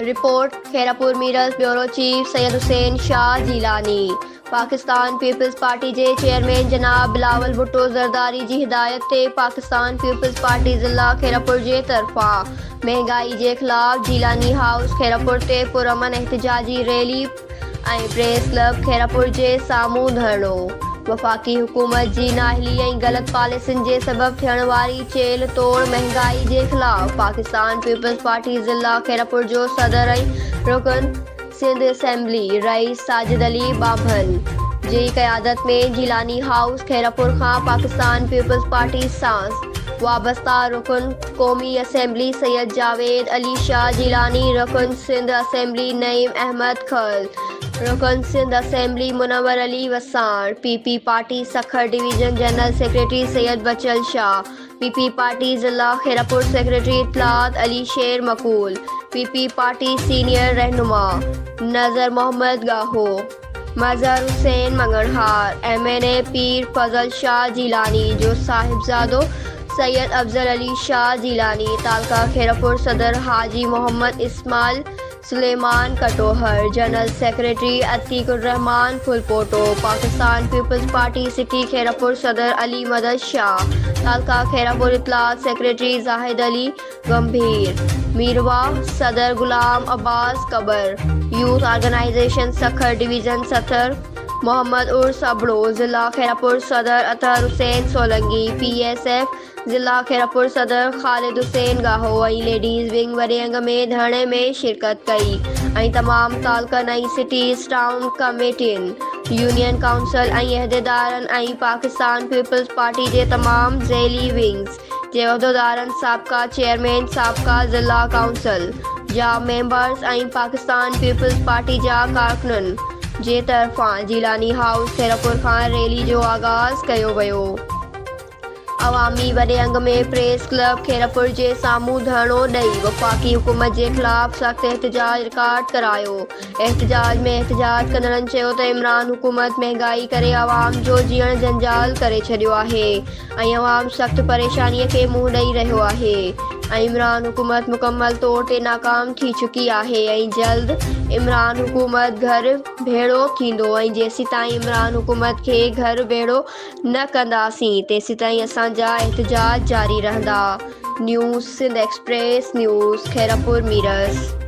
Report Khairpur Mirs bureau chief Syed Hussain Shah Jilani. Pakistan Peoples Party जे chairman जनाब बिलावल भुट्टो ज़रदारी जी हिदायत ते पाकिस्तान पीपल्स पार्टी ज़िला खेरापुर जे तरफ़ा महंगाई जे ख़िलाफ़ जिलानी हाउस खेरापुर ते पुरअमन एहतजाजी रैली ऐं प्रेस क्लब खेरापुर जे साम्हूं धरणो। वफ़ाक़ी हुकूमत जी नाअहली ऐं ग़लत पॉलिसियुनि जे सबबि थियण वारी चेल तोड़ महंगाई जे ख़िलाफ़ पाकिस्तान पीपल्स पार्टी ज़िला खेरापुर जो सदर ऐं रुकन सिंध असेंबली रईस साजिद अली बाभन जी क़यादत में जिलानी हाउस खेरापुर खां पाकिस्तान पीपल्स पार्टी सां वाबस्ता रुकन क़ौमी असेंबली सैयद जावेद अली शाह जिलानी, रुकन सिंध असेंबली नईम अहमद खल, रुकन Sindh assembly Munawar Ali Wassan, PP party Sukkur division general secretary Syed Bachal Shah, PP party ज़िला खेरापुर सेक्रेटरी इत्तलात Ali Sher Makool, PP party senior रहनुमा नज़र मोहम्मद गाहो, मज़हर हुसैन मंगड़हार, MNA पीर फजल शाह जिलानी जो साहिबजादो सैयद अफजल अली शाह जिलानी, तालका खेरापुर सदर Haji Mohammad Ismail Suleman Katohar, general secretary Atiqur Rehman Phulpoto, Pakistan Peoples Party city Khairpur सदर अली मदद शाह, तालका खेरापुर इत्तलात सेक्रेटरी जाहिद अली गंभीर, मीरवा सदर Ghulam Abbas Kabar, youth organisation Sukkur division सदर मोहम्मद उर्स अबड़ो, ज़िला खेरापुर सदर अतहर हुसैन सोलंगी, PSF ज़िला खेरापुर सदर खालिद हुसैन गाहो ऐं लेडीज़ विंग वरियंग में धरणे में शिरकत कई ऐं तमाम तालकनि ऐं सिटीज़ टाउन कमेटियुनि यूनियन काउंसिल ऐं अहदेदारनि ऐं पाकिस्तान पीपल्स पार्टी जे तमाम ज़ैली विंग्स जे उहिदेदारनि साबिक़ा चेयरमैन साबिक़ा ज़िला काउंसिल जा मेंबर्स ऐं पाकिस्तान पीपल्स पार्टी जा कारकुननि जे तरफ़ां जिलानी हाउस खेरापुर खां रैली जो आगाज़ कयो वियो। अवामी वॾे अंग में प्रेस क्लब खेरापुर जे साम्हूं धरणो ॾेई वफ़ाक़ी हुकूमत जे ख़िलाफ़ सख़्त एहतजाज रिकॉर्ड करायो। एहतजाज में एहतजाज कंदड़नि चयो त इमरान हुकूमत महंगाई करे आवाम जो जीअण जंजाल करे छॾियो आहे ऐं अवाम सख़्त परेशानीअ खे मुंहुं ॾेई रहियो आहे ऐं इमरान हुकूमत मुकमल तौर ते नाकाम थी चुकी आहे ऐं जल्द इमरान हुकूमत घर भेड़ो थींदो ऐं जेसीं ताईं इमरान हुकूमत खे घर भेड़ो न कंदासीं तेसीं ताईं असांजा एहतजाज जारी रहंदा। News Sindh express news खेरापुर मीरस।